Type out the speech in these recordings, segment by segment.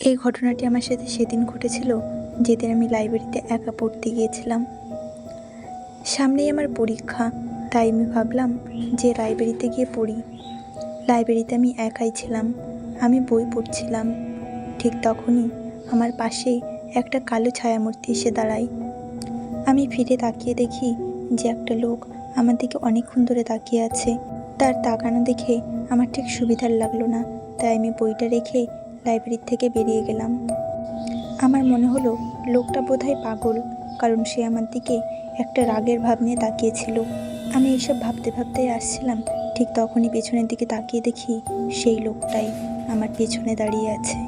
এই ঘটনাটি আমার সাথে সেদিন ঘটেছিল যেদিন আমি লাইব্রেরিতে একা পড়তে গিয়েছিলাম। সামনেই আমার পরীক্ষা, তাই আমি ভাবলাম যে লাইব্রেরিতে গিয়ে পড়ি। লাইব্রেরিতে আমি একাই ছিলাম, আমি বই পড়ছিলাম। ঠিক তখনই আমার পাশে একটা কালো ছায়ামূর্তি এসে দাঁড়ায়। আমি ফিরে তাকিয়ে দেখি যে একটা লোক আমার দিকে অনেকক্ষণ ধরে তাকিয়ে আছে। তার তাকানো দেখে আমার ঠিক সুবিধার লাগলো না, তাই আমি বইটা রেখে লাইব্রেরির থেকে বেরিয়ে গেলাম। আমার মনে হলো লোকটা বোধহয় পাগল, কারণ সে আমার দিকে একটা রাগের ভাব নিয়ে তাকিয়েছিল। আমি এইসব ভাবতে ভাবতেই আসছিলাম, ঠিক তখনই পেছনের দিকে তাকিয়ে দেখি সেই লোকটাই আমার পেছনে দাঁড়িয়ে আছে।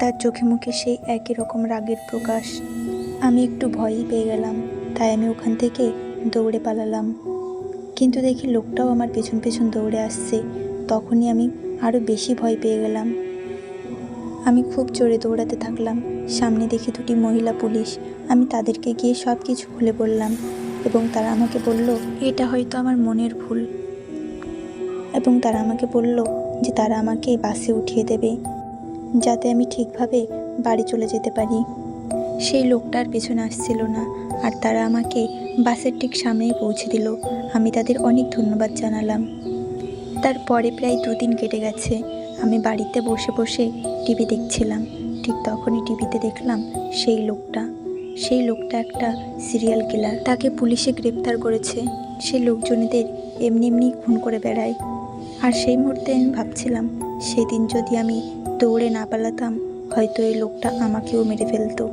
তার চোখে মুখে সেই একই রকম রাগের প্রকাশ। আমি একটু ভয়ই পেয়ে গেলাম, তাই আমি ওখান থেকে দৌড়ে পালালাম। কিন্তু দেখি লোকটাও আমার পেছন পেছন দৌড়ে আসছে। তখনই আমি আরও বেশি ভয় পেয়ে গেলাম। আমি খুব জোরে দৌড়াতে থাকলাম। সামনে দেখি দুটি মহিলা পুলিশ। আমি তাদেরকে গিয়ে সব কিছু খুলে বললাম এবং তারা আমাকে বলল এটা হয়তো আমার মনের ভুল, এবং তারা আমাকে বলল যে তারা আমাকে বাসে উঠিয়ে দেবে যাতে আমি ঠিকভাবে বাড়ি চলে যেতে পারি। সেই লোকটার পেছনে আসছিল না, আর তারা আমাকে বাসের ঠিক সামনেই পৌঁছে দিল। আমি তাদের অনেক ধন্যবাদ জানালাম। তারপরে প্রায় 2 দিন কেটে গেছে। আমি বাড়িতে বসে বসে টিভি দেখছিলাম। ঠিক তখনই টিভিতে দেখলাম সেই লোকটা একটা সিরিয়াল কিলার। তাকে পুলিশে গ্রেপ্তার করেছে। সে লোকজনেদের এমনি এমনি খুন করে বেড়ায়। আর সেই মুহূর্তে আমি ভাবছিলাম, সেদিন যদি আমি দৌড়ে না পালাতাম, হয়তো এই লোকটা আমাকেও মেরে ফেলতো।